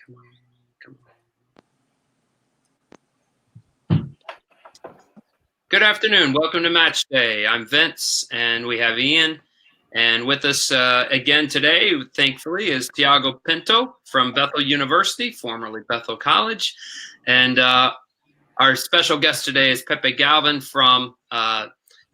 Come on, come on. Good afternoon. Welcome to Match Day. I'm Vince, and we have Ian. And with us again today, thankfully, is Thiago Pinto from Bethel University, formerly Bethel College. And our special guest today is Pepe Galvan from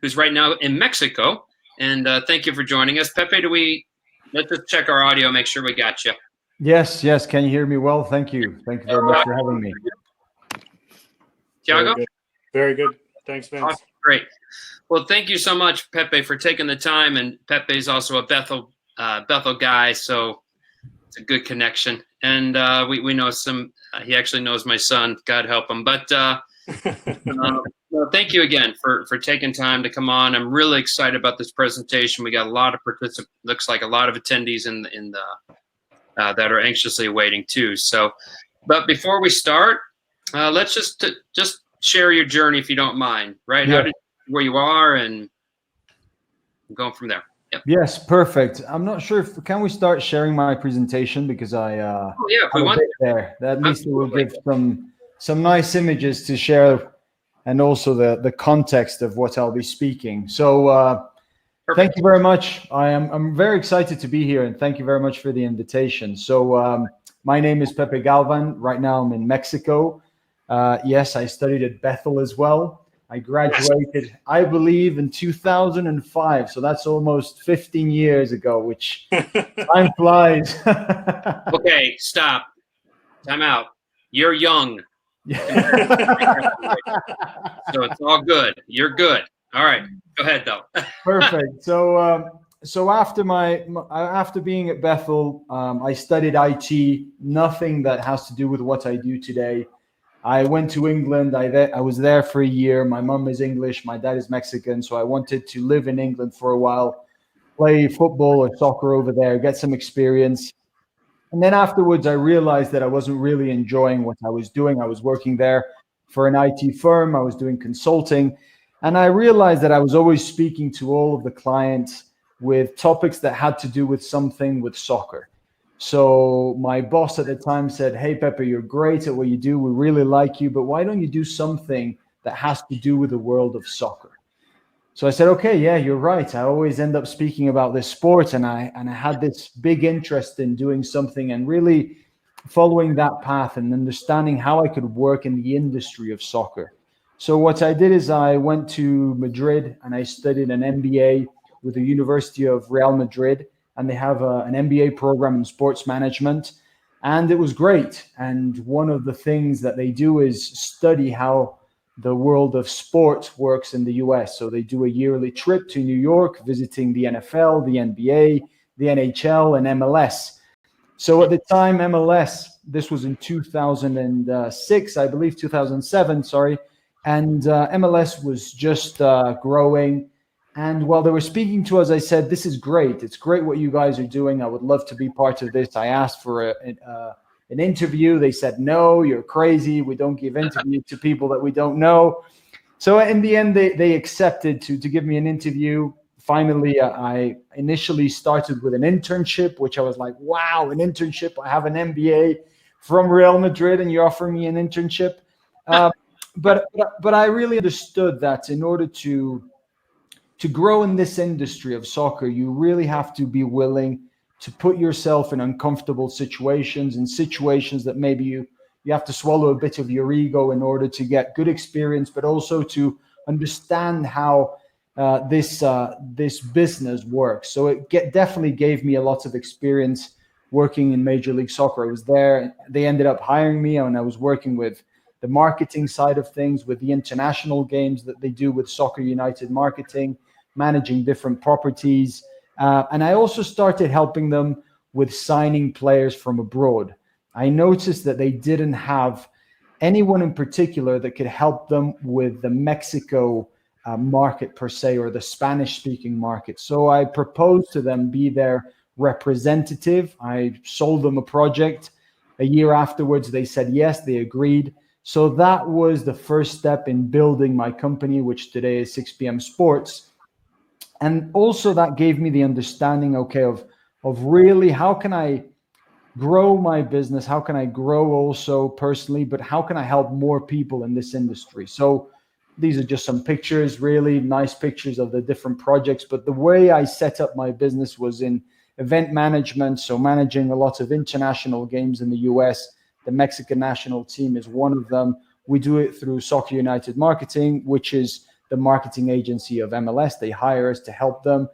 who's right now in Mexico. And thank you for joining us. Pepe, let's just check our audio, make sure we got you. Yes. Can you hear me well? Thank you. Thank you very much for having me. Thiago? Very good. Thanks, Vince. Awesome. Great. Well, thank you so much, Pepe, for taking the time. And Pepe is also a Bethel guy, so it's a good connection. And we know he actually knows my son, God help him. But well, thank you again for taking time to come on. I'm really excited about this presentation. We got a lot of participants, looks like a lot of attendees in the that are anxiously waiting too. So, but before we start, let's just share your journey if you don't mind, right? Yeah. Where you are and going from there. Yep. Yes, perfect. I'm not sure can we start sharing my presentation because if we want there. At least it will give some nice images to share and also the context of what I'll be speaking. So thank you very much. I'm very excited to be here and thank you very much for the invitation. So my name is Pepe Galvan. Right now I'm in Mexico. Yes, I studied at Bethel as well. I graduated, I believe, in 2005. So that's almost 15 years ago, which time flies. Okay, stop. Time out. You're young. So it's all good. You're good. All right. Go ahead, though. Perfect. So after being at Bethel, I studied IT, nothing that has to do with what I do today. I went to England. I was there for a year. My mom is English. My dad is Mexican. So I wanted to live in England for a while, play football or soccer over there, get some experience. And then afterwards, I realized that I wasn't really enjoying what I was doing. I was working there for an IT firm. I was doing consulting. And I realized that I was always speaking to all of the clients with topics that had to do with something with soccer. So my boss at the time said, "Hey, Pepe, you're great at what you do. We really like you, but why don't you do something that has to do with the world of soccer?" So I said, "Okay, yeah, you're right. I always end up speaking about this sport, and I had this big interest in doing something and really following that path and understanding how I could work in the industry of soccer." So what I did is I went to Madrid and I studied an MBA with the University of Real Madrid. And they have an MBA program in sports management. And it was great. And one of the things that they do is study how the world of sports works in the US. So they do a yearly trip to New York, visiting the NFL, the NBA, the NHL, and MLS. So at the time, MLS, this was in 2006, I believe 2007, sorry. And MLS was just growing. And while they were speaking to us, I said, "This is great. It's great what you guys are doing. I would love to be part of this." I asked for an interview. They said, "No, you're crazy. We don't give interviews to people that we don't know." So in the end, they accepted to give me an interview. Finally, I initially started with an internship, which I was like, wow, an internship. I have an MBA from Real Madrid and you're offering me an internship. But I really understood that in order to grow in this industry of soccer, you really have to be willing to put yourself in uncomfortable situations and situations that maybe you have to swallow a bit of your ego in order to get good experience, but also to understand how this business works. So it definitely gave me a lot of experience working in Major League Soccer. I was there. They ended up hiring me, and I was working with the marketing side of things, with the international games that they do with Soccer United Marketing, managing different properties. And I also started helping them with signing players from abroad. I noticed that they didn't have anyone in particular that could help them with the Mexico market per se, or the Spanish-speaking market. So I proposed to them be their representative. I sold them a project. A year afterwards, they said yes, they agreed. So that was the first step in building my company, which today is 6 p.m. Sports. And also that gave me the understanding, okay, of really how can I grow my business? How can I grow also personally, but how can I help more people in this industry? So these are just some pictures, really nice pictures of the different projects. But the way I set up my business was in event management. So managing a lot of international games in the US. The Mexican national team is one of them. We do it through Soccer United Marketing, which is the marketing agency of MLS. They hire us to help them.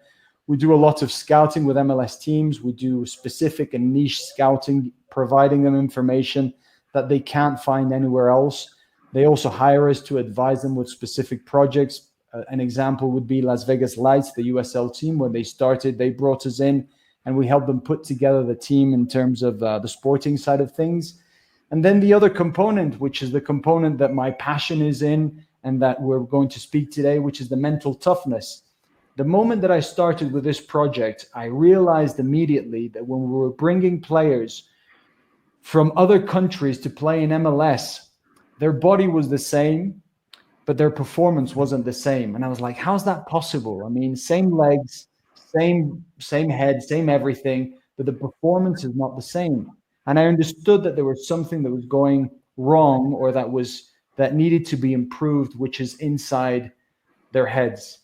We do a lot of scouting with MLS teams. We do specific and niche scouting, providing them information that they can't find anywhere else. They also hire us to advise them with specific projects. An example would be Las Vegas Lights, the USL team. When they started, they brought us in and we helped them put together the team in terms of the sporting side of things. And then the other component, which is the component that my passion is in and that we're going to speak today, which is the mental toughness. The moment that I started with this project, I realized immediately that when we were bringing players from other countries to play in MLS, their body was the same, but their performance wasn't the same. And I was like, how's that possible? I mean, same legs, same head, same everything, but the performance is not the same. And I understood that there was something that was going wrong or that needed to be improved, which is inside their heads.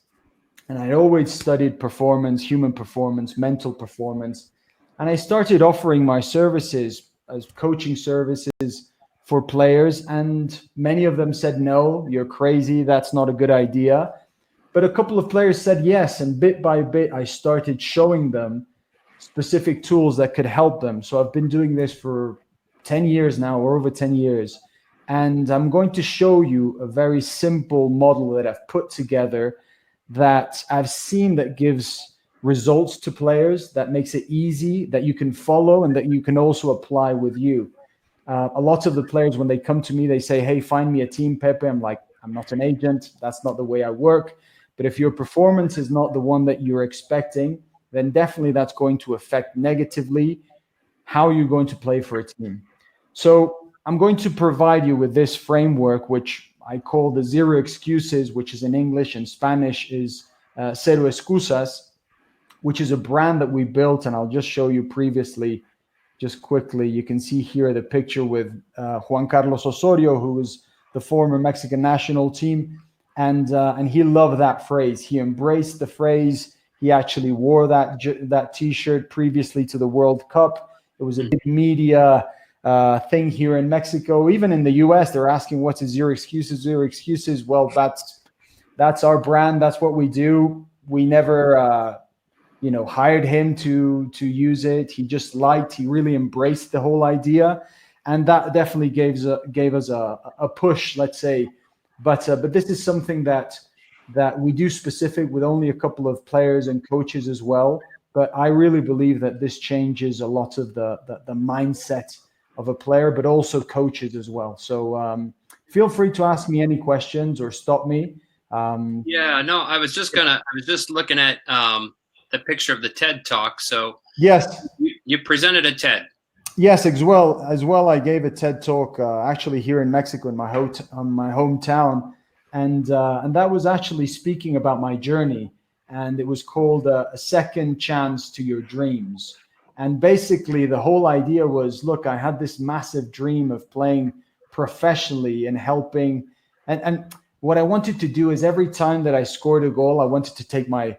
And I always studied performance, human performance, mental performance. And I started offering my services as coaching services for players. And many of them said, no, you're crazy. That's not a good idea. But a couple of players said yes. And bit by bit, I started showing them specific tools that could help them. So I've been doing this for 10 years now, or over 10 years. And I'm going to show you a very simple model that I've put together that I've seen that gives results to players, that makes it easy, that you can follow and that you can also apply with you. A lot of the players, when they come to me, they say, hey, find me a team, Pepe. I'm like, I'm not an agent. That's not the way I work. But if your performance is not the one that you're expecting, then definitely that's going to affect negatively how you're going to play for a team. So I'm going to provide you with this framework, which I call the 0 excuses, which is in English, and Spanish is Cero Excusas, which is a brand that we built. And I'll just show you previously, just quickly. You can see here the picture with Juan Carlos Osorio, who was the former Mexican national team. And he loved that phrase. He embraced the phrase. He actually wore that T-shirt previously to the World Cup. It was a big media thing here in Mexico. Even in the US, they're asking, what's a 0 excuses, 0 excuses? Well, that's our brand. That's what we do. We never, hired him to use it. He really embraced the whole idea. And that definitely gave us a push, let's say. But this is something that we do specific with only a couple of players and coaches as well. But I really believe that this changes a lot of the mindset of a player, but also coaches as well. So feel free to ask me any questions or stop me. I was just looking at the picture of the TED Talk. So yes, you presented a TED. Yes, as well. I gave a TED Talk actually here in Mexico in my hometown, and that was actually speaking about my journey, and it was called a second chance to your dreams. And basically, the whole idea was, look, I had this massive dream of playing professionally and helping, and what I wanted to do is every time that I scored a goal, I wanted to take my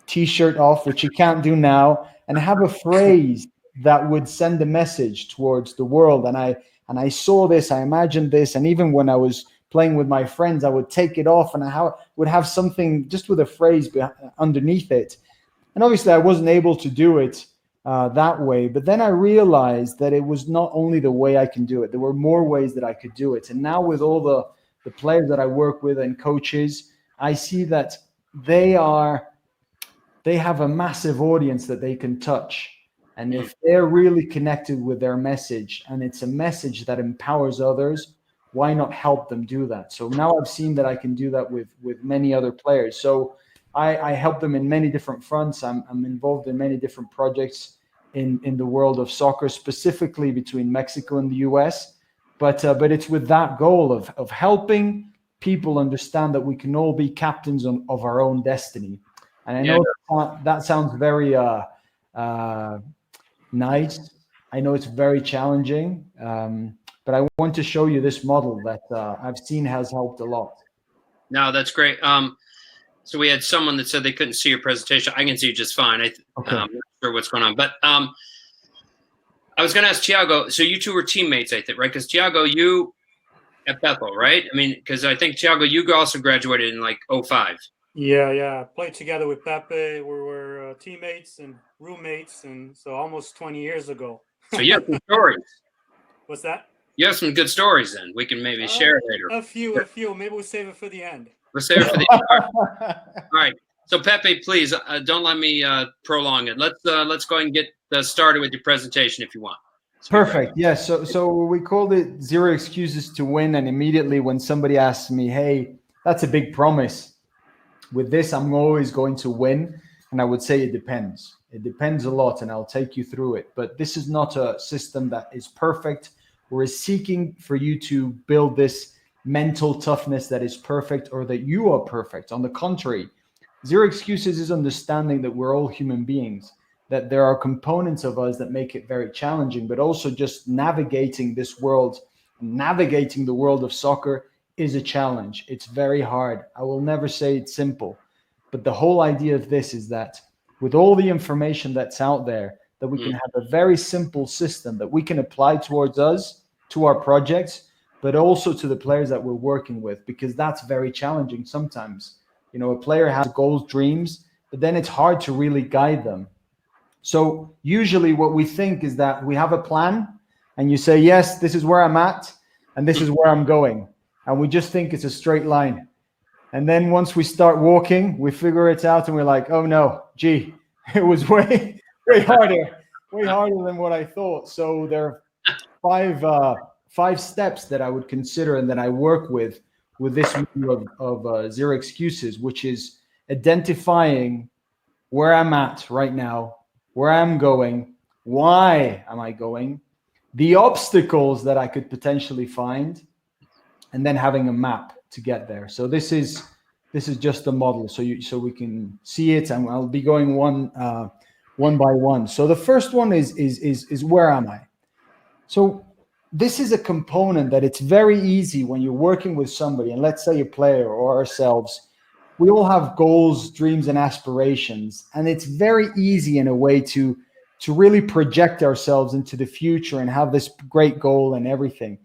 T-shirt off, which you can't do now, and have a phrase that would send a message towards the world. And I saw this, I imagined this, and even when I was playing with my friends, I would take it off and I would have something just with a phrase underneath it. And obviously I wasn't able to do it that way, but then I realized that it was not only the way I can do it, there were more ways that I could do it. And now with all the players that I work with and coaches, I see that they have a massive audience that they can touch. And if they're really connected with their message and it's a message that empowers others, why not help them do that? So now I've seen that I can do that with many other players. So I help them in many different fronts. I'm involved in many different projects in the world of soccer, specifically between Mexico and the US. But it's with that goal of helping people understand that we can all be captains of our own destiny. And I know that sounds very nice, I know it's very challenging, but I want to show you this model that I've seen has helped a lot. No, that's great. So we had someone that said they couldn't see your presentation. I can see you just fine. Okay. I'm not sure what's going on, but I was going to ask Thiago. So you two were teammates, I think, right? Because Thiago, you at Bethel, right? I mean, because I think Thiago, you also graduated in like 05. Yeah. Played together with Pepe. We were teammates and roommates, and so almost 20 years ago. So you have some stories. What's that? You have some good stories. Then we can maybe share later. A few. Maybe we'll save it for the end. We'll save it for the end. All right. So Pepe, please don't let me prolong it. Let's go ahead and get started with your presentation if you want. Perfect. Yes. So we called it 0 excuses to win. And immediately when somebody asks me, hey, that's a big promise. With this, I'm always going to win. And I would say it depends. It depends a lot, and I'll take you through it. But this is not a system that is perfect. We're seeking for you to build this mental toughness that is perfect or that you are perfect. On the contrary, 0 excuses is understanding that we're all human beings, that there are components of us that make it very challenging, but also just navigating this world, navigating the world of soccer is a challenge. It's very hard. I will never say it's simple, but the whole idea of this is that with all the information that's out there, that we can have a very simple system that we can apply towards us, to our projects, but also to the players that we're working with, because that's very challenging sometimes. You know, a player has goals, dreams, but then it's hard to really guide them. So usually what we think is that we have a plan and you say, yes, this is where I'm at and this is where I'm going. And we just think it's a straight line. And then once we start walking, we figure it out and we're like, oh no, gee, it was way harder than what I thought. So there are five steps that I would consider and that I work with this view of 0 excuses, which is identifying where I'm at right now, where I'm going, why am I going, the obstacles that I could potentially find, and then having a map to get there. So this is just a model, so we can see it, and I'll be going one by one. So the first one is where am I? So this is a component that it's very easy when you're working with somebody, and let's say a player or ourselves, we all have goals, dreams, and aspirations, and it's very easy in a way to really project ourselves into the future and have this great goal and everything.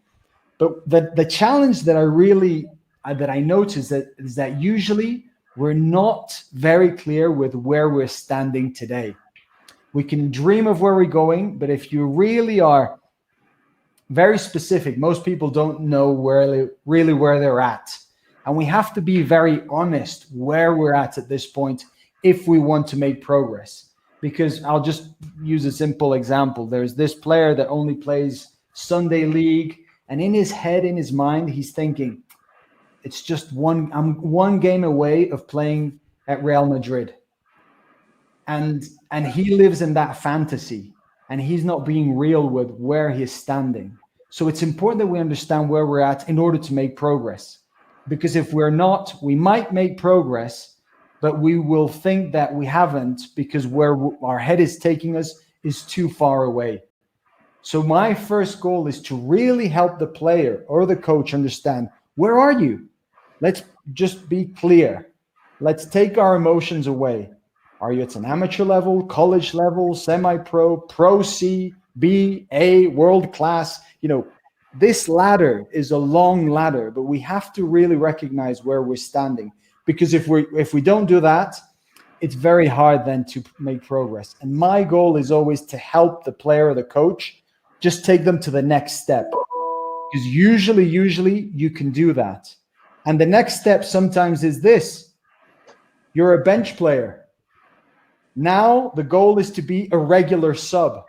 But the challenge that I notice is that usually we're not very clear with where we're standing today. We can dream of where we're going, but if you really are very specific, most people don't know where they're at. And we have to be very honest where we're at this point if we want to make progress. Because I'll just use a simple example. There's this player that only plays Sunday league, and in his head, in his mind, he's thinking, it's just I'm one game away of playing at Real Madrid. And he lives in that fantasy, and he's not being real with where he's standing. So it's important that we understand where we're at in order to make progress. Because if we're not, we might make progress, but we will think that we haven't because where our head is taking us is too far away. So my first goal is to really help the player or the coach understand, where are you? Let's just be clear. Let's take our emotions away. Are you at an amateur level, college level, semi-pro, pro C, B, A, world class? You know, this ladder is a long ladder, but we have to really recognize where we're standing, because if we don't do that, it's very hard then to make progress. And my goal is always to help the player or the coach just take them to the next step, because usually you can do that. And the next step sometimes is this: you're a bench player. Now the goal is to be a regular sub,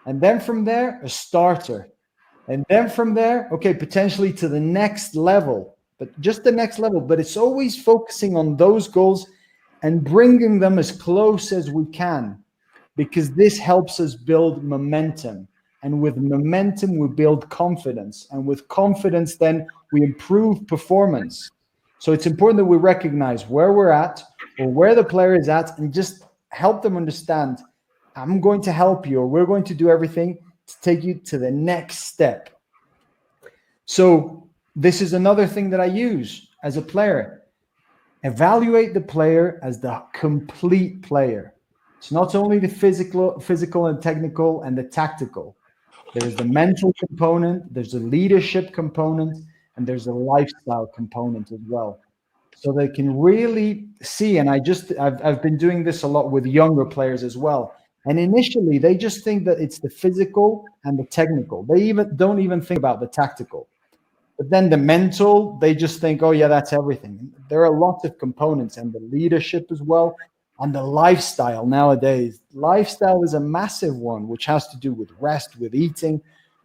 and then from there a starter. And then from there, okay, potentially to the next level, but just the next level. But it's always focusing on those goals and bringing them as close as we can, because this helps us build momentum. And with momentum, we build confidence. And with confidence, then we improve performance. So it's important that we recognize where we're at or where the player is at and just help them understand, I'm going to help you, or we're going to do everything to take you to the next step. So this is another thing that I use as a player. Evaluate the player as the complete player. It's not only the physical and technical and the tactical. There's the mental component, there's a leadership component, and there's a lifestyle component as well. So they can really see, and I've been doing this a lot with younger players as well. And initially, they just think that it's the physical and the technical. They don't even think about the tactical. But then the mental, they just think, oh yeah, that's everything. There are lots of components, and the leadership as well, and the lifestyle nowadays. Lifestyle is a massive one, which has to do with rest, with eating,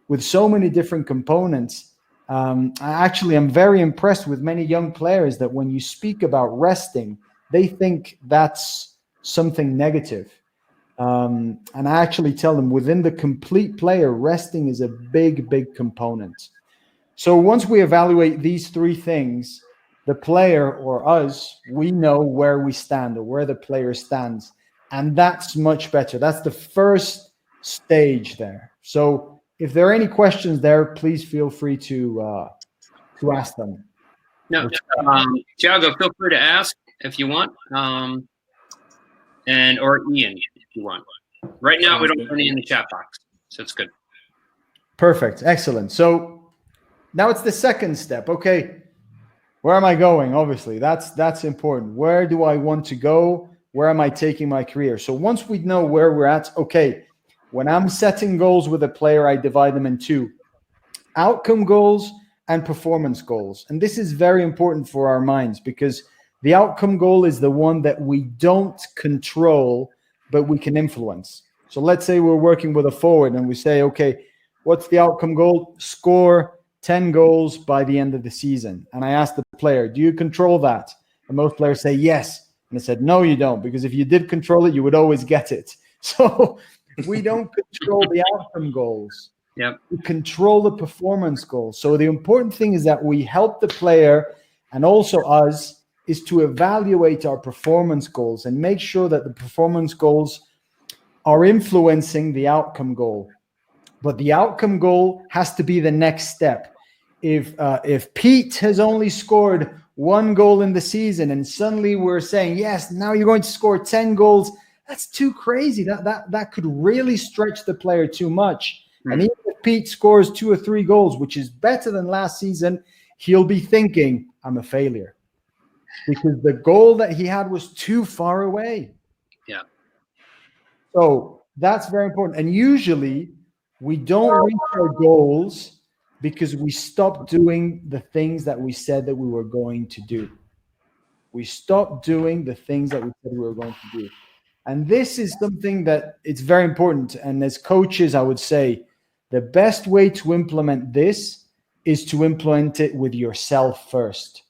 with so many different components. I'm very impressed with many young players that when you speak about resting, they think that's something negative. And I actually tell them within the complete player, resting is a big, big component. So once we evaluate these three things, the player or us, we know where we stand or where the player stands. And that's much better. That's the first stage there. So if there are any questions there, please feel free to ask them. No, Thiago, feel free to ask if you want, or Ian if you want. Right now, we don't have any in the chat box, so it's good. Perfect, excellent. So now it's the second step. Okay, where am I going? Obviously, that's important. Where do I want to go? Where am I taking my career? So once we know where we're at, okay, when I'm setting goals with a player, I divide them in two: outcome goals and performance goals. And this is very important for our minds because the outcome goal is the one that we don't control, but we can influence. So let's say we're working with a forward and we say, okay, what's the outcome goal? Score 10 goals by the end of the season. And I asked the player, do you control that? And most players say yes. And I said, no, you don't, because if you did control it, you would always get it. So we don't control the outcome goals. Yep. We control the performance goals. So the important thing is that we help the player and also us is to evaluate our performance goals and make sure that the performance goals are influencing the outcome goal. But the outcome goal has to be the next step. If Pete has only scored 1 goal in the season and suddenly we're saying, yes, now you're going to score 10 goals, that's too crazy. That could really stretch the player too much. Mm-hmm. And even if Pete scores 2 or 3 goals, which is better than last season, he'll be thinking, I'm a failure. Because the goal that he had was too far away. Yeah. So that's very important. And usually we don't reach our goals because we stop doing the things that we said that we were going to do. We stop doing the things that we said we were going to do. And this is something that it's very important. And as coaches, I would say the best way to implement this is to implement it with yourself first.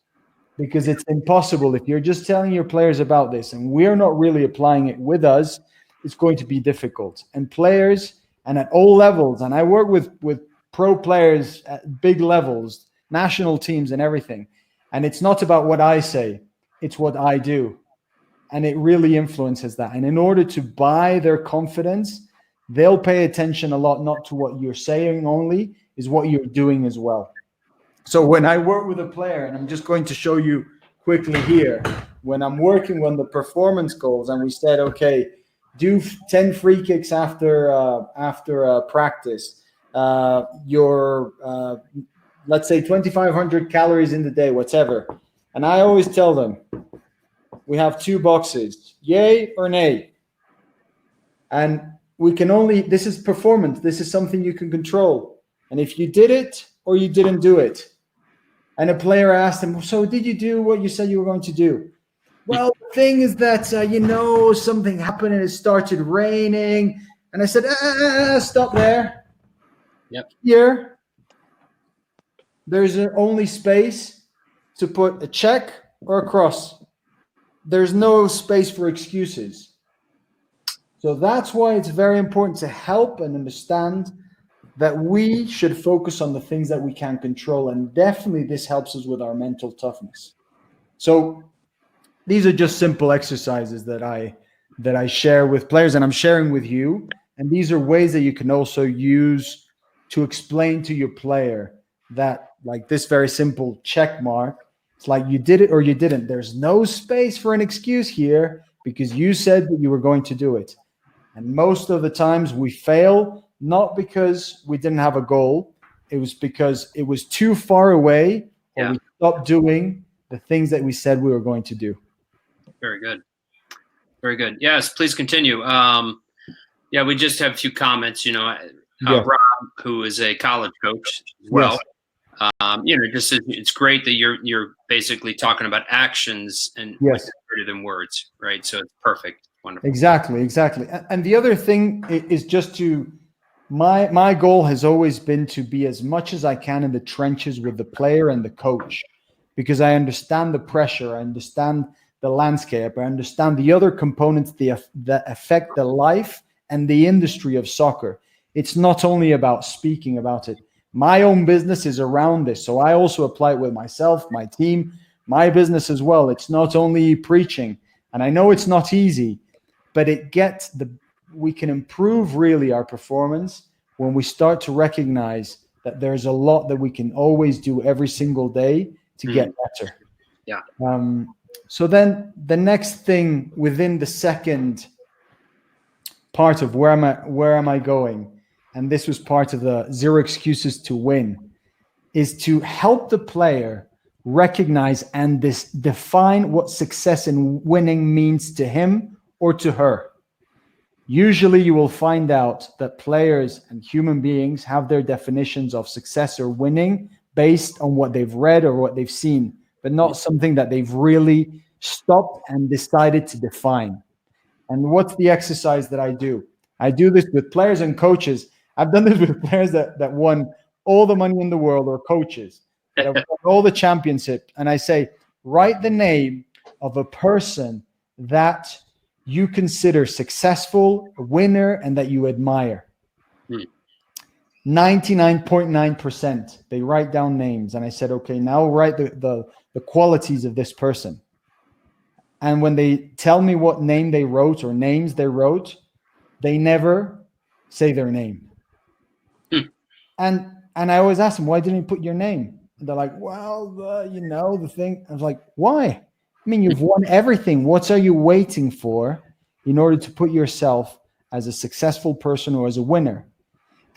Because it's impossible if you're just telling your players about this and we're not really applying it with us, it's going to be difficult. And players, and at all levels, and I work with pro players at big levels, national teams and everything. And it's not about what I say, it's what I do. And it really influences that. And in order to buy their confidence, they'll pay attention a lot, not to what you're saying only, is what you're doing as well. So when I work with a player, and I'm just going to show you quickly here, when I'm working on the performance goals and we said, okay, do 10 free kicks after practice, let's say 2,500 calories in the day, whatever. And I always tell them, we have 2 boxes, yay or nay. And we can only, this is performance. This is something you can control. And if you did it or you didn't do it. And a player asked him, so did you do what you said you were going to do? Well, the thing is that, something happened and it started raining. And I said, stop there. Yep. Here, there's only space to put a check or a cross. There's no space for excuses. So that's why it's very important to help and understand that we should focus on the things that we can control. And definitely this helps us with our mental toughness. So these are just simple exercises that I share with players and I'm sharing with you. And these are ways that you can also use to explain to your player that, like this very simple check mark, it's like you did it or you didn't. There's no space for an excuse here because you said that you were going to do it. And most of the times we fail, not because we didn't have a goal. It was because it was too far away, or we stopped doing the things that we said we were going to do. Very good. Very good. Yes, please continue. We just have a few comments. Rob, who is a college coach as well. Yes. It's great that you're basically talking about actions and yes, greater than words, right? So it's perfect. Wonderful. Exactly. And the other thing is just my goal has always been to be as much as I can in the trenches with the player and the coach, because I understand the pressure, I understand the landscape, I understand the other components that affect the life and the industry of soccer. It's not only about speaking about it. My own business is around this, so I also apply it with myself, my team, my business as well. It's not only preaching, and I know it's not easy, but we can improve really our performance when we start to recognize that there's a lot that we can always do every single day to get better. Yeah. So then the next thing within the second part of where am I going, and this was part of the 0 excuses to win, is to help the player recognize and define what success and winning means to him or to her. Usually you will find out that players and human beings have their definitions of success or winning based on what they've read or what they've seen, but not something that they've really stopped and decided to define. And what's the exercise that I do? I do this with players and coaches. I've done this with players that won all the money in the world, or coaches that have won all the championship. And I say, write the name of a person that you consider successful, a winner, and that you admire. 99.9%, they write down names. And I said, okay, now write the qualities of this person. And when they tell me what name they wrote or names they wrote, they never say their name. And I always ask them, why didn't you put your name? And they're like, well, the thing. I was like, why? I mean, you've won everything. What are you waiting for in order to put yourself as a successful person or as a winner?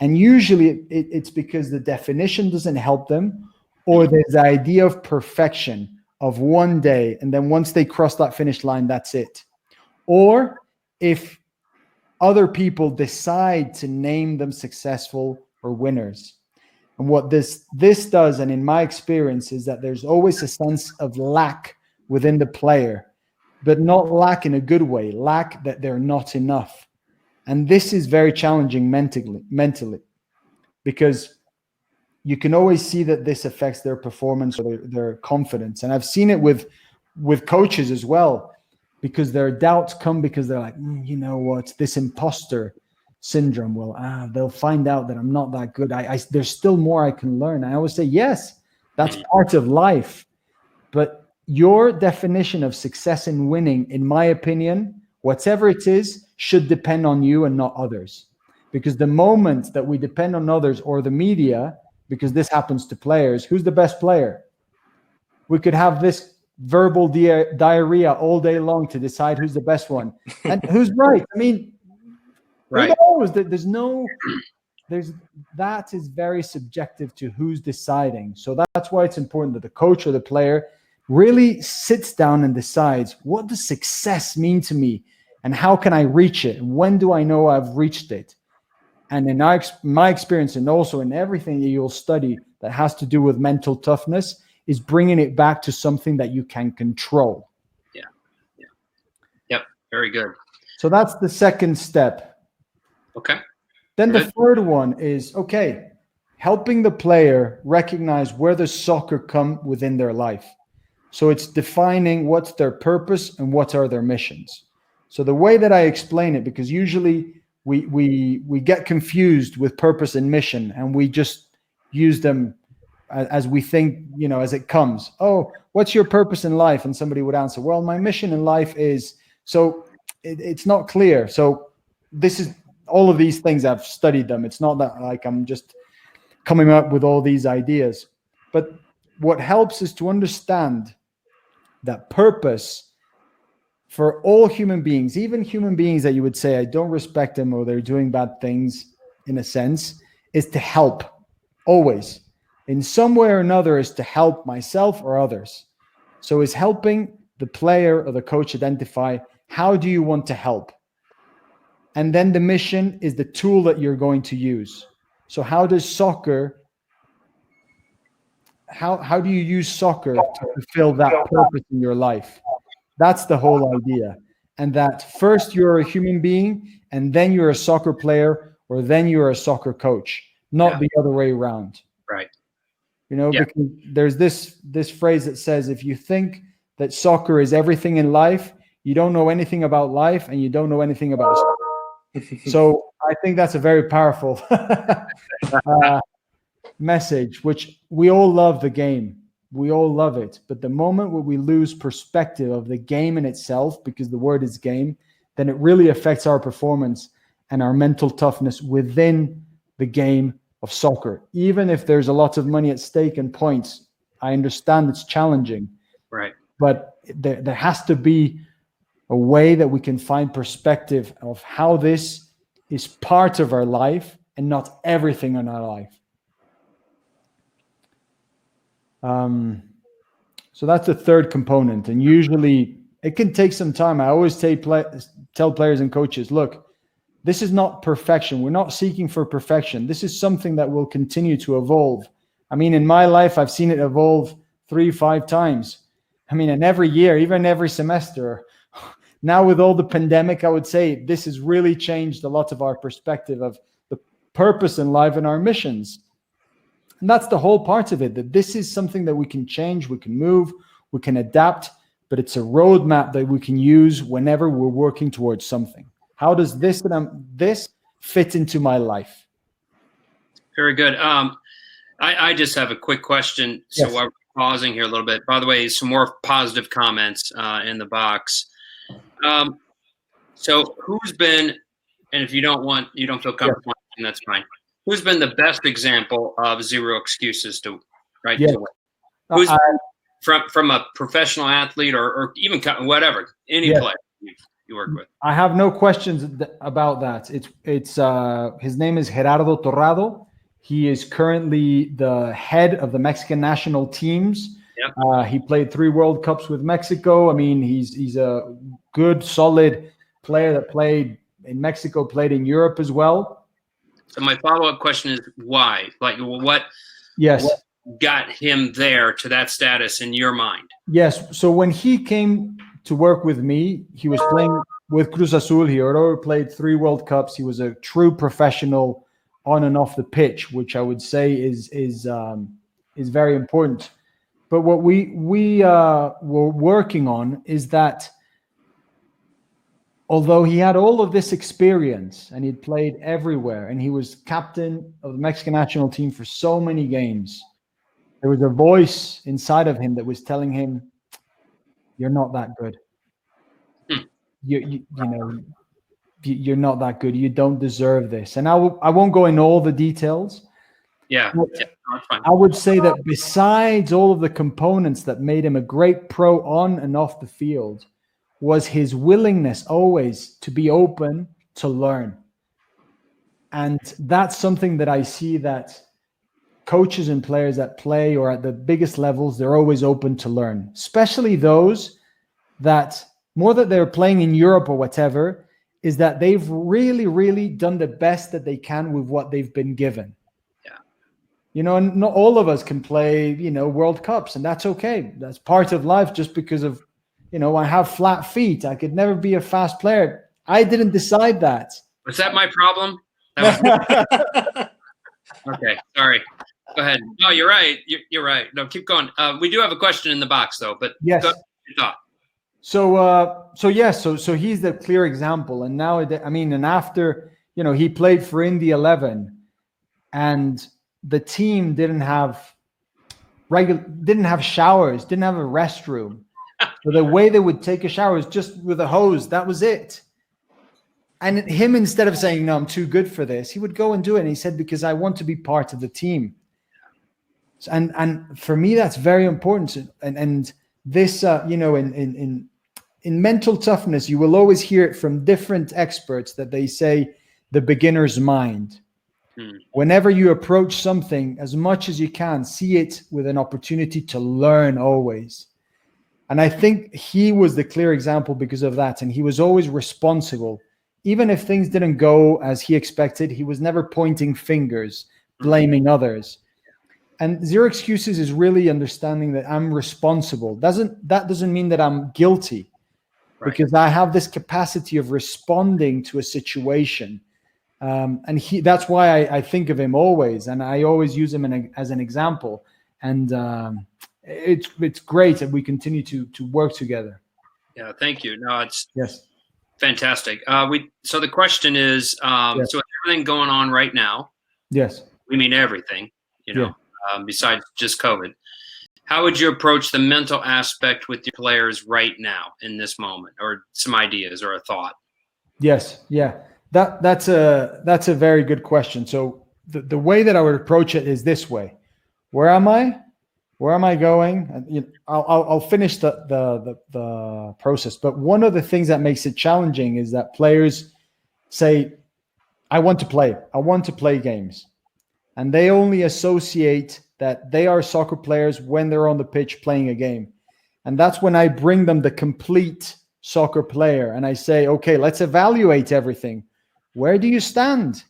And usually it's because the definition doesn't help them, or there's the idea of perfection of one day, and then once they cross that finish line, that's it. Or if other people decide to name them successful or winners. And what this does, and in my experience, is that there's always a sense of lack within the player, but not lack in a good way, lack that they're not enough. And this is very challenging mentally, because you can always see that this affects their performance or their confidence. And I've seen it with coaches as well, because their doubts come because they're like, you know what, this imposter syndrome. Well, they'll find out that I'm not that good. There's still more I can learn. I always say, yes, that's part of life. But your definition of success and winning, in my opinion, whatever it is, should depend on you and not others. Because the moment that we depend on others or the media, because this happens to players, who's the best player? We could have this verbal diarrhea all day long to decide who's the best one. And who's right? I mean, right. Who knows? That is very subjective to who's deciding. So that's why it's important that the coach or the player really sits down and decides, what does success mean to me? And how can I reach it? And when do I know I've reached it? And in my experience, and also in everything that you'll study that has to do with mental toughness, is bringing it back to something that you can control. Yep. Very good. So that's the second step. Okay. Then the third one is, helping the player recognize where the soccer come within their life. So it's defining what's their purpose and what are their missions. So the way that I explain it, because usually we get confused with purpose and mission, and we just use them as we think, as it comes. Oh, what's your purpose in life? And somebody would answer, well, my mission in life is, so it's not clear. So this is all of these things, I've studied them. It's not that like I'm just coming up with all these ideas. But what helps is to understand that purpose for all human beings, even human beings that you would say, I don't respect them or they're doing bad things in a sense, is to help always. In some way or another is to help myself or others. So is helping the player or the coach identify how do you want to help? And then the mission is the tool that you're going to use. So how does soccer, how do you use soccer to fulfill that purpose in your life? That's the whole idea. And that first you're a human being and then you're a soccer player or then you're a soccer coach, not the other way around. Right. You know, because there's this phrase that says, if you think that soccer is everything in life, you don't know anything about life and you don't know anything about soccer. So I think that's a very powerful message, which we all love the game. We all love it. But the moment where we lose perspective of the game in itself, because the word is game, then it really affects our performance and our mental toughness within the game of soccer. Even if there's a lot of money at stake and points, I understand it's challenging. Right. But there has to be a way that we can find perspective of how this is part of our life and not everything in our life. So that's the third component. And usually it can take some time. I always tell players and coaches, look, this is not perfection. We're not seeking for perfection. This is something that will continue to evolve. I mean, in my life, I've seen it evolve 3-5 times. I mean, and every year, even every semester. Now with all the pandemic, I would say this has really changed a lot of our perspective of the purpose in life and our missions. And that's the whole part of it, that this is something that we can change, we can move, we can adapt, but it's a roadmap that we can use whenever we're working towards something. How does this fit into my life? Very good. I just have a quick question. So Yes. while we're pausing here a little bit, by the way, some more positive comments in the box. So who's been, and if you don't feel comfortable, that's fine. Who's been the best example of zero excuses to right? Yes. To win? Who's from a professional athlete or even whatever, any player you work with? I have no questions about that. It's his name is Gerardo Torrado. He is currently the head of the Mexican national teams. Yep. He played 3 World Cups with Mexico. I mean, he's a good, solid player that played in Mexico, played in Europe as well. So my follow-up question is why? Like, what got him there to that status in your mind? Yes. So when he came to work with me, he was playing with Cruz Azul. He had already played 3 World Cups. He was a true professional on and off the pitch, which I would say is very important. But what we were working on is that although he had all of this experience and he'd played everywhere and he was captain of the Mexican national team for so many games, there was a voice inside of him that was telling him, you're not that good. You know, you're not that good. You don't deserve this. And I won't go into all the details. Yeah, that's fine. I would say that besides all of the components that made him a great pro on and off the field, was his willingness always to be open to learn. And that's something that I see that coaches and players that play or at the biggest levels, they're always open to learn, especially those that more that they're playing in Europe or whatever, is that they've really, really done the best that they can with what they've been given. Yeah. You know, and not all of us can play, World Cups, and that's okay. That's part of life. Just because of, I have flat feet, I could never be a fast player. I didn't decide that. Was that my problem? Okay, sorry. Go ahead. No, you're right. You're right. No, keep going. We do have a question in the box, though. But yes. Go ahead, your thought. So he's the clear example. And now, and after, he played for Indy 11, and the team didn't have showers, didn't have a restroom. So the way they would take a shower is just with a hose. That was it. And him, instead of saying, no, I'm too good for this, he would go and do it. And he said, because I want to be part of the team. And for me, that's very important. And this, in mental toughness, you will always hear it from different experts that they say the beginner's mind. Whenever you approach something, as much as you can, see it with an opportunity to learn always. And I think he was the clear example because of that. And he was always responsible. Even if things didn't go as he expected, he was never pointing fingers, blaming others. And Zero Excuses is really understanding that I'm responsible. That doesn't mean that I'm guilty, because I have this capacity of responding to a situation. And that's why I think of him always. And I always use him as an example. And it's great that we continue to work together. Yeah, thank you. No, it's yes. Fantastic. So the question is, Yes. so everything going on right now, Yes. we mean everything, besides just COVID. How would you approach the mental aspect with your players right now in this moment, or some ideas or a thought? Yes. Yeah. That's a very good question. So the way that I would approach it is this way. Where am I? Where am I going? And, I'll finish the process. But one of the things that makes it challenging is that players say, I want to play. I want to play games. And they only associate that they are soccer players when they're on the pitch playing a game. And that's when I bring them the complete soccer player. And I say, okay, let's evaluate everything. Where do you stand?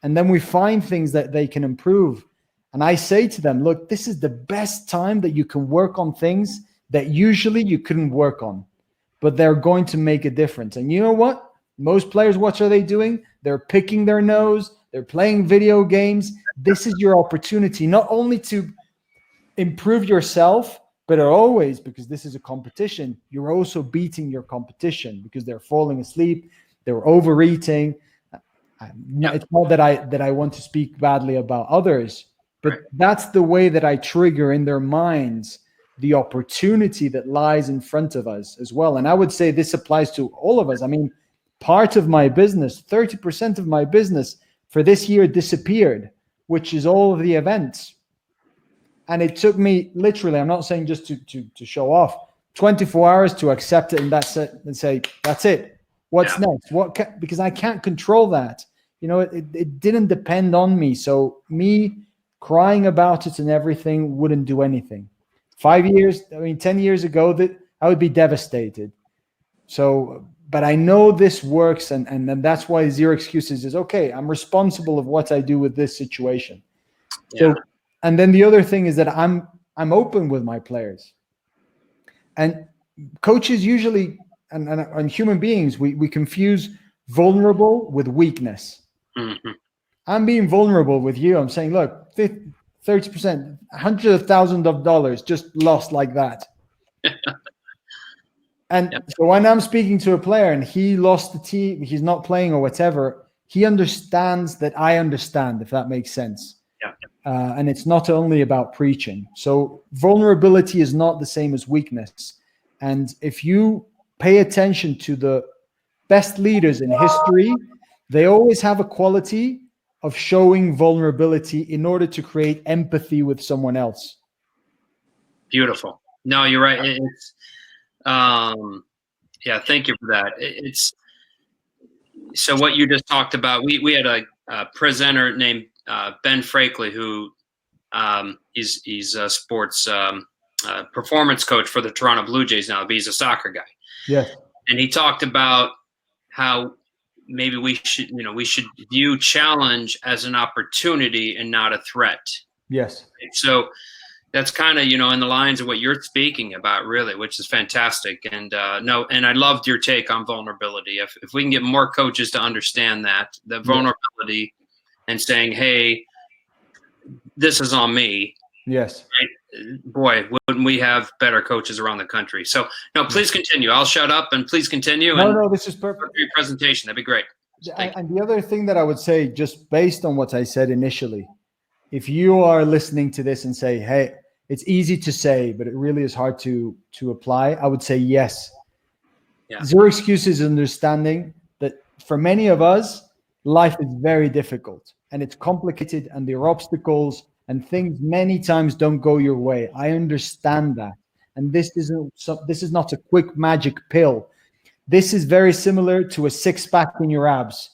And then we find things that they can improve. And I say to them, look, this is the best time that you can work on things that usually you couldn't work on, but they're going to make a difference. And you know what? Most players, what are they doing? They're picking their nose. They're playing video games. This is your opportunity, not only to improve yourself, but always, because this is a competition, you're also beating your competition because they're falling asleep. They're overeating. It's not that I want to speak badly about others, but that's the way that I trigger in their minds the opportunity that lies in front of us as well. And I would say this applies to all of us. I mean, part of my business, 30% of my business for this year disappeared, which is all of the events. And it took me literally, I'm not saying just to show off, 24 hours to accept it, and that's it, and say, that's it. What's next? Because I can't control that. It didn't depend on me. So me crying about it and everything wouldn't do anything. 10 years ago, that I would be devastated. So, but I know this works, and that's why Zero Excuses is okay. I'm responsible of what I do with this situation. So, and then the other thing is that I'm open with my players, and coaches usually, and human beings, we confuse vulnerable with weakness. Mm-hmm. I'm being vulnerable with you. I'm saying, look, 30%, $100,000 just lost like that. And so when I'm speaking to a player and he lost the team, he's not playing or whatever, he understands that I understand, if that makes sense. Yeah. And it's not only about preaching. So vulnerability is not the same as weakness. And if you pay attention to the best leaders in history, they always have a quality of showing vulnerability in order to create empathy with someone else. Beautiful. No, you're right. It's, thank you for that. It's so what you just talked about. We had a presenter named Ben Frakley, who he's a sports performance coach for the Toronto Blue Jays now, but he's a soccer guy. Yes. And he talked about how maybe we should view challenge as an opportunity and not a threat. Yes. So that's kind of, in the lines of what you're speaking about, really, which is fantastic. And and I loved your take on vulnerability. If we can get more coaches to understand that, the vulnerability, and saying, hey, this is on me. Yes. Right? Boy, wouldn't we have better coaches around the country? So, please continue. I'll shut up and please continue. No, this is perfect. Your presentation. That'd be great. And the other thing that I would say, just based on what I said initially, if you are listening to this and say, hey, it's easy to say, but it really is hard to apply, I would say yes. Yeah. Zero Excuses is understanding that for many of us, life is very difficult and it's complicated, and there are obstacles and things many times don't go your way. I understand that. And this is not a quick magic pill. This is very similar to a six-pack in your abs.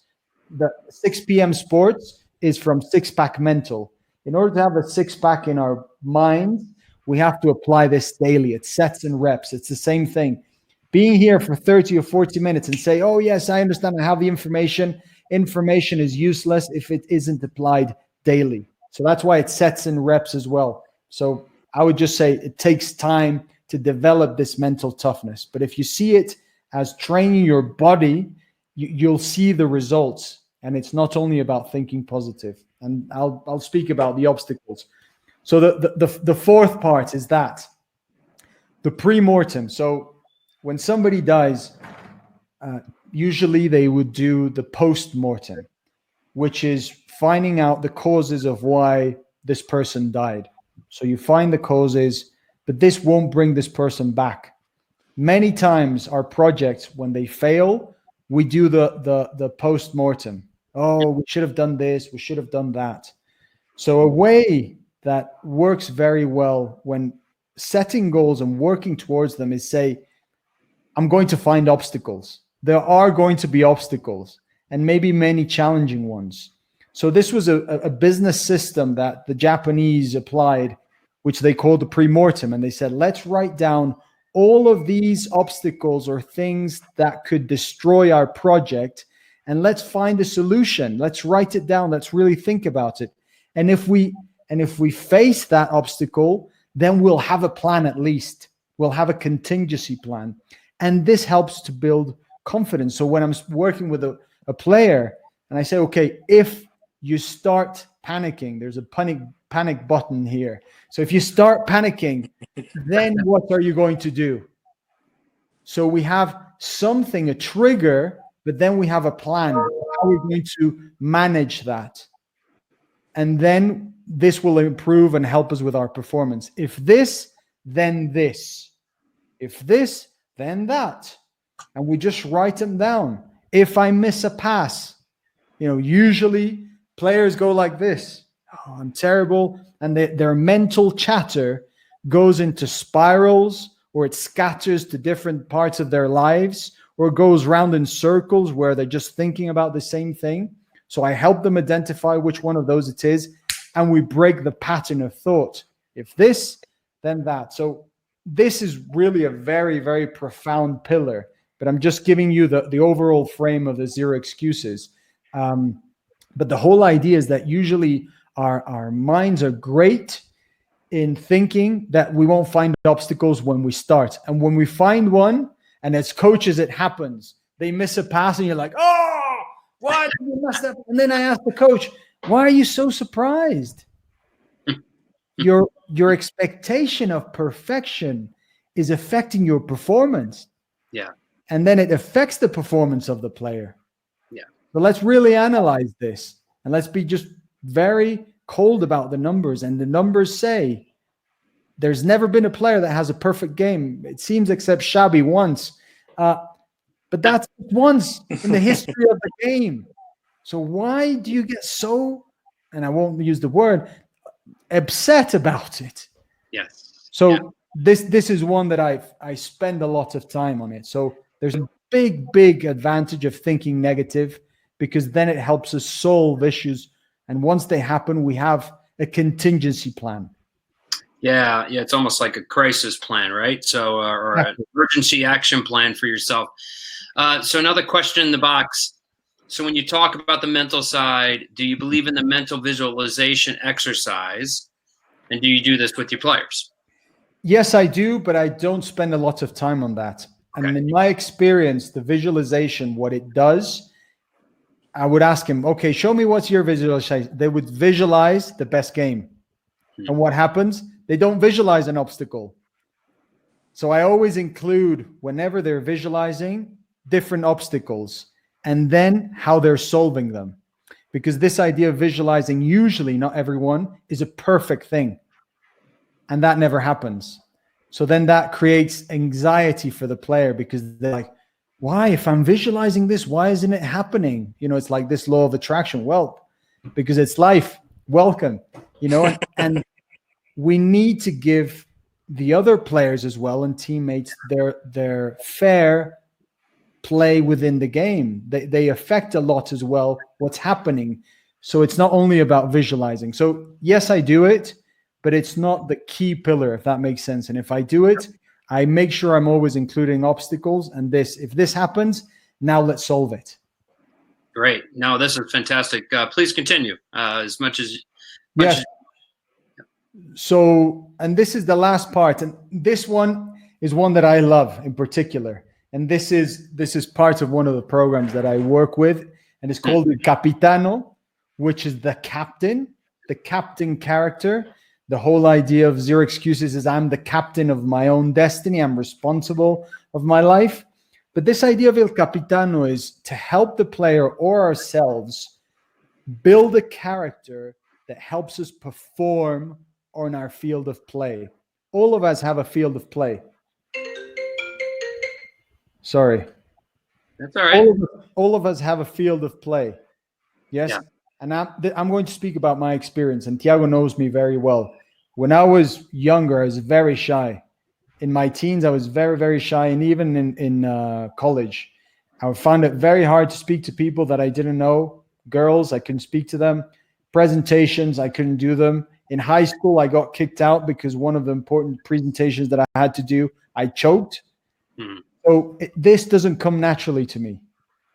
The 6 p.m. sports is from six-pack mental. In order to have a six-pack in our mind, we have to apply this daily. It's sets and reps. It's the same thing. Being here for 30 or 40 minutes and say, oh, yes, I understand. I have the information. Information is useless if it isn't applied daily. So that's why it sets and reps as well. So I would just say it takes time to develop this mental toughness. But if you see it as training your body, you'll see the results. And it's not only about thinking positive. And I'll speak about the obstacles. So the fourth part is that the pre-mortem. So when somebody dies, usually they would do the post-mortem, which is finding out the causes of why this person died. So you find the causes, but this won't bring this person back. Many times our projects, when they fail, we do the post-mortem. Oh, we should have done this, we should have done that. So a way that works very well when setting goals and working towards them is say, I'm going to find obstacles. There are going to be obstacles, and maybe many challenging ones. So this was a business system that the Japanese applied, which they called the pre-mortem. And they said, let's write down all of these obstacles or things that could destroy our project, and let's find a solution. Let's write it down. Let's really think about it. And if we face that obstacle, then we'll have a plan at least. We'll have a contingency plan. And this helps to build confidence. So when I'm working with a player and I say, okay, if you start panicking, there's a panic button here. So if you start panicking, then what are you going to do? So we have something, a trigger, but then we have a plan. How we're going to manage that. And then this will improve and help us with our performance. If this, then this. If this, then that. And we just write them down. If I miss a pass, usually players go like this. Oh, I'm terrible. And their mental chatter goes into spirals, or it scatters to different parts of their lives, or goes round in circles where they're just thinking about the same thing. So I help them identify which one of those it is, and we break the pattern of thought. If this, then that. So this is really a very, very profound pillar, but I'm just giving you the overall frame of the zero excuses. But the whole idea is that usually our minds are great in thinking that we won't find obstacles when we start. And when we find one, and as coaches, it happens. They miss a pass and you're like, oh, why did you mess up? And then I ask the coach, why are you so surprised? Your expectation of perfection is affecting your performance. Yeah. And then it affects the performance of the player. Yeah. So let's really analyze this. And let's be just very cold about the numbers. And the numbers say there's never been a player that has a perfect game, it seems, except Xabi once. But that's once in the history of the game. So why do you get so, and I won't use the word, upset about it? Yes. So yeah. this is one that I spend a lot of time on it. So there's a big advantage of thinking negative, because then it helps us solve issues. And once they happen, we have a contingency plan. Yeah, it's almost like a crisis plan, right? So, or an emergency action plan for yourself. So another question in the box. So when you talk about the mental side, do you believe in the mental visualization exercise? And do you do this with your players? Yes, I do, but I don't spend a lot of time on that. Okay. And in my experience, the visualization, what it does, I would ask him, okay, show me what's your visualization. They would visualize the best game. And what happens? They don't visualize an obstacle. So I always include, whenever they're visualizing, different obstacles, and then how they're solving them. Because this idea of visualizing, usually, not everyone, is a perfect thing. And that never happens. So then that creates anxiety for the player, because they're like, why, if I'm visualizing this, why isn't it happening? It's like this law of attraction. Well, because it's life. Welcome, and we need to give the other players as well and teammates their fair play within the game. They affect a lot as well what's happening. So it's not only about visualizing. So yes, I do it, but it's not the key pillar, if that makes sense. And if I do it, I make sure I'm always including obstacles. And if this happens, now let's solve it. Great. No, this is fantastic. Please continue as much as. Yes. So, and this is the last part. And this one is one that I love in particular. And this is part of one of the programs that I work with. And it's called the Capitano, which is the captain character. The whole idea of Zero Excuses is I'm the captain of my own destiny. I'm responsible of my life. But this idea of El Capitano is to help the player or ourselves build a character that helps us perform on our field of play. All of us have a field of play. Sorry. That's all right. All of us have a field of play. Yes. Yeah. And I'm going to speak about my experience, and Thiago knows me very well. When I was younger, I was very shy. In my teens, I was very, very shy. And even in college, I found it very hard to speak to people that I didn't know. Girls, I couldn't speak to them. Presentations, I couldn't do them. In high school, I got kicked out because one of the important presentations that I had to do, I choked. Mm-hmm. So this doesn't come naturally to me.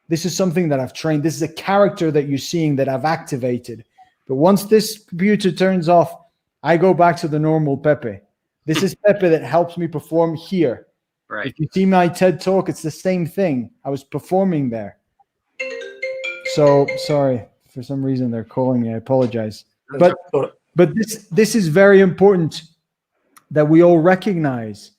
This is something that I've trained. This is a character that you're seeing that I've activated. But once this computer turns off, I go back to the normal Pepe. This is Pepe that helps me perform here. Right. If you see my TED Talk, it's the same thing. I was performing there. So sorry, for some reason they're calling me. I apologize. But this is very important that we all recognize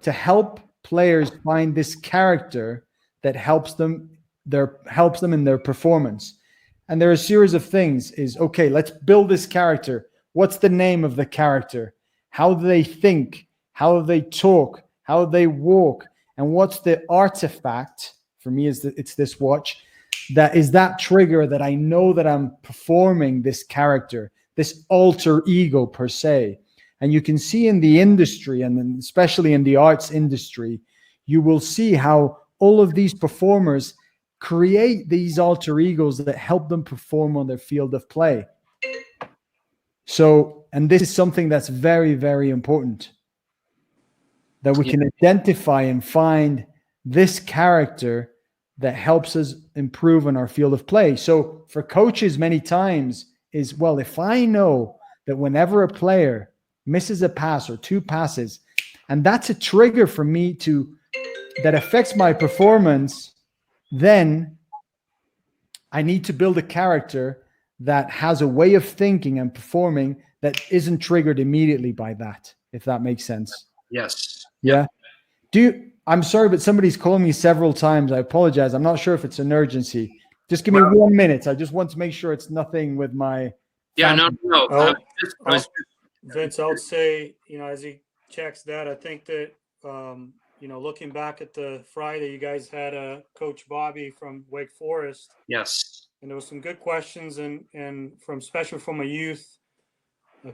to help players find this character that helps them in their performance. And there are a series of things okay, let's build this character. What's the name of the character? How do they think? How do they talk? How do they walk? And what's the artifact? For me, it's this watch. That is that trigger that I know that I'm performing this character, this alter ego per se. And you can see in the industry, and especially in the arts industry, you will see how all of these performers create these alter egos that help them perform on their field of play. So, and this is something that's very, very important, that we can identify and find this character that helps us improve on our field of play. So for coaches, many times is, well, if I know that whenever a player misses a pass or two passes, and that's a trigger for me that affects my performance, then I need to build a character that has a way of thinking and performing that isn't triggered immediately by that, if that makes sense. Yes. Yeah. I'm sorry, but somebody's calling me several times. I apologize. I'm not sure if it's an urgency. Just give me 1 minute. I just want to make sure it's nothing with my. Yeah, no. Vince, I would say, as he checks that, I think that, looking back at the Friday, you guys had Coach Bobby from Wake Forest. Yes. And there was some good questions, and especially from a youth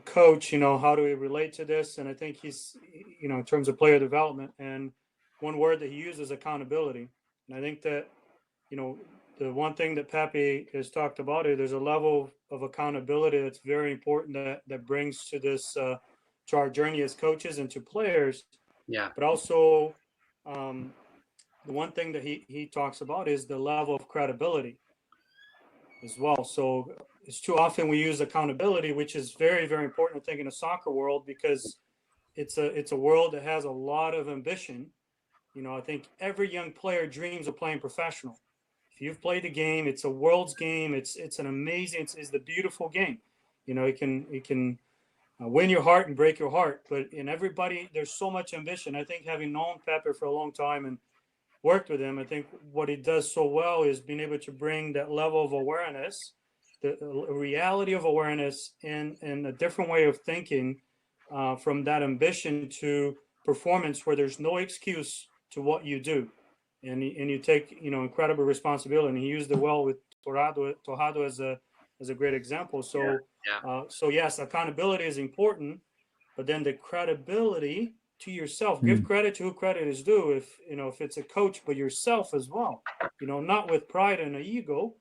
coach, how do we relate to this? And I think he's, in terms of player development, and one word that he used is accountability. And I think that, the one thing that Pepe has talked about is there's a level of accountability that's very important that brings to this, to our journey as coaches and to players. Yeah. But also, the one thing that he talks about is the level of credibility as well. So it's too often we use accountability, which is very, very important, I think, in the soccer world, because it's a world that has a lot of ambition. I think every young player dreams of playing professional. If you've played the game, it's a world's game. It's an amazing, it's the beautiful game. It can win your heart and break your heart. But in everybody, there's so much ambition. I think having known Pepe for a long time and worked with him, I think what he does so well is being able to bring that level of awareness, the reality of awareness, and a different way of thinking, from that ambition to performance where there's no excuse to what you do. and you take incredible responsibility. And he used it well with Torrado as a great example. So so yes, accountability is important, but then the credibility to yourself. Give credit to who credit is due. If it's a coach, but yourself as well. Not with pride and an ego,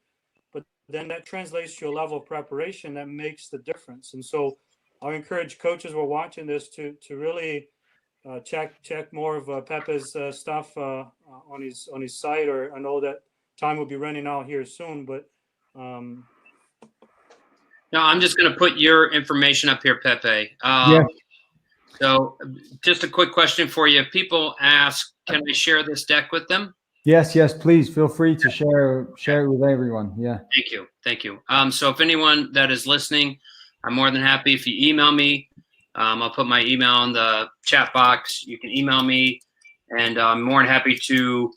but then that translates to a level of preparation that makes the difference. And so I'll encourage coaches who are watching this to really check more of Pepe's stuff on his site. Or I know that time will be running out here soon, but no, I'm just going to put your information up here, Pepe. Yes. So just a quick question for you. If people ask, can I share this deck with them? Yes, please feel free to share it with everyone. Yeah. Thank you. So if anyone that is listening, I'm more than happy if you email me. I'll put my email in the chat box. You can email me, and I'm more than happy to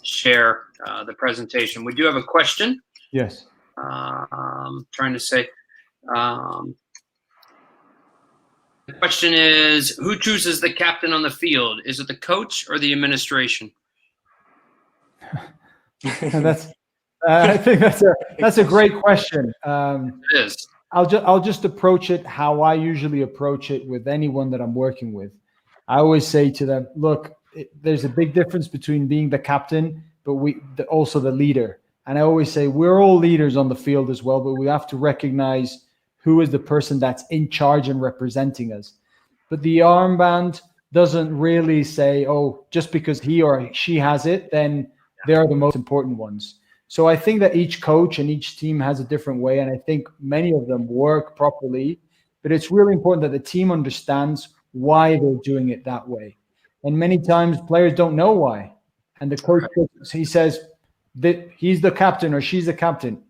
share the presentation. We do have a question. Yes. Trying to say, the question is, who chooses the captain on the field? Is it the coach or the administration? I think that's a great question. It is. I'll just approach it how I usually approach it with anyone that I'm working with. I always say to them, look, there's a big difference between being the captain, but also the leader. And I always say we're all leaders on the field as well, but we have to recognize who is the person that's in charge and representing us. But the armband doesn't really say, oh, just because he or she has it, then they're the most important ones. So I think that each coach and each team has a different way, and I think many of them work properly, but it's really important that the team understands why they're doing it that way. And many times players don't know why. And the coach, he says that he's the captain or she's the captain.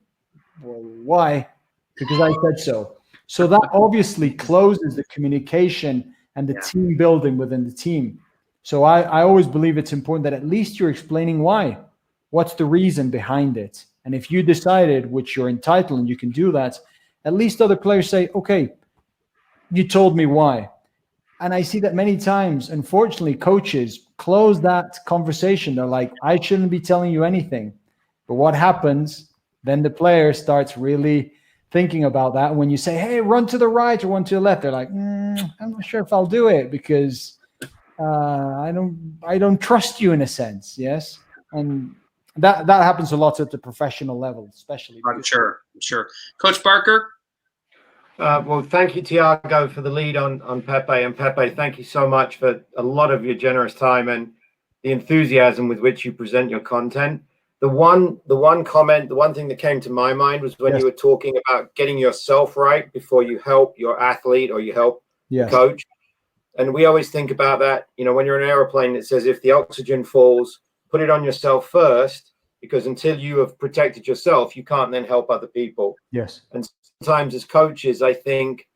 Well, why? Because I said so. So that obviously closes the communication and the team building within the team. So I always believe it's important that at least you're explaining why. What's the reason behind it? And if you decided, which you're entitled and you can do that, at least other players say, okay, you told me why. And I see that many times, unfortunately, coaches close that conversation. They're like, I shouldn't be telling you anything. But what happens? Then the player starts really thinking about that. When you say, hey, run to the right or run to the left, they're like, I'm not sure if I'll do it because I don't trust you in a sense. Yes. And that happens a lot at the professional level, especially. I'm sure. Coach Barker? Well, thank you, Thiago, for the lead on Pepe. And Pepe, thank you so much for a lot of your generous time and the enthusiasm with which you present your content. The one comment, the one thing that came to my mind was when you were talking about getting yourself right before you help your athlete or you help the coach. And we always think about that, when you're in an airplane, it says if the oxygen falls, put it on yourself first, because until you have protected yourself, you can't then help other people. Yes. And sometimes as coaches, I think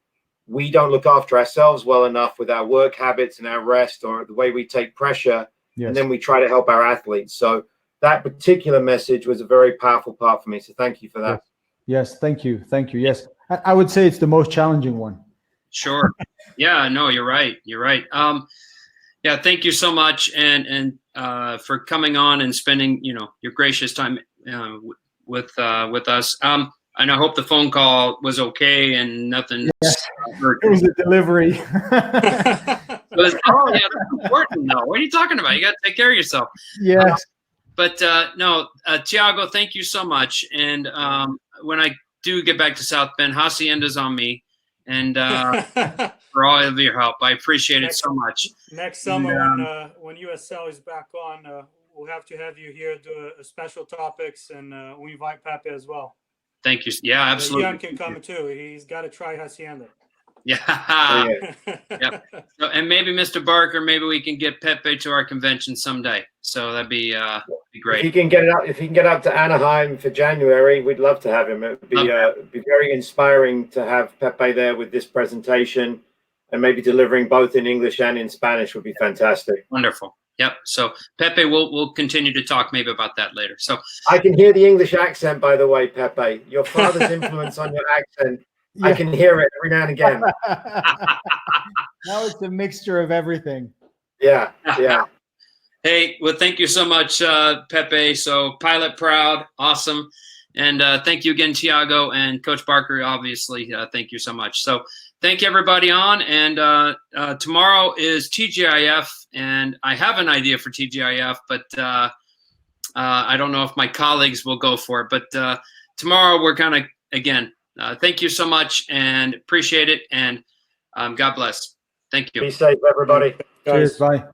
we don't look after ourselves well enough with our work habits and our rest or the way we take pressure. Yes. And then we try to help our athletes. So that particular message was a very powerful part for me. So thank you for that. Yes. Thank you. Yes. I would say it's the most challenging one. Sure. Yeah, no, you're right. Yeah, thank you so much, and for coming on and spending your gracious time with us. And I hope the phone call was okay and nothing. Yes. It was a delivery. Yeah, that's important though. What are you talking about? You got to take care of yourself. Yes. But no, Thiago, thank you so much. And when I do get back to South Bend, Hacienda's on me. And for all of your help, I appreciate it so much. Next summer, when USL is back on, we'll have to have you here do a special topics, and we invite Pepe as well. Thank you. Yeah, absolutely. Ian can come too. He's got to try Hacienda. Yeah. Yep. So, and maybe Mr. Barker, maybe we can get Pepe to our convention someday. So that'd be great. If he can get up to Anaheim for January, we'd love to have him. It would be very inspiring to have Pepe there with this presentation, and maybe delivering both in English and in Spanish would be fantastic. Wonderful. Yep. So Pepe, we'll continue to talk maybe about that later. So I can hear the English accent, by the way, Pepe. Your father's influence on your accent. Yeah. I can hear it every now and again. Now it's a mixture of everything. Yeah. Hey, well, thank you so much, Pepe. So pilot proud, awesome. And thank you again, Thiago, and Coach Barker, obviously. Thank you so much. So thank you, everybody on. And tomorrow is TGIF, and I have an idea for TGIF, but I don't know if my colleagues will go for it. But tomorrow we're kind of, again, thank you so much and appreciate it. And God bless. Thank you. Be safe, everybody. Guys. Cheers. Bye.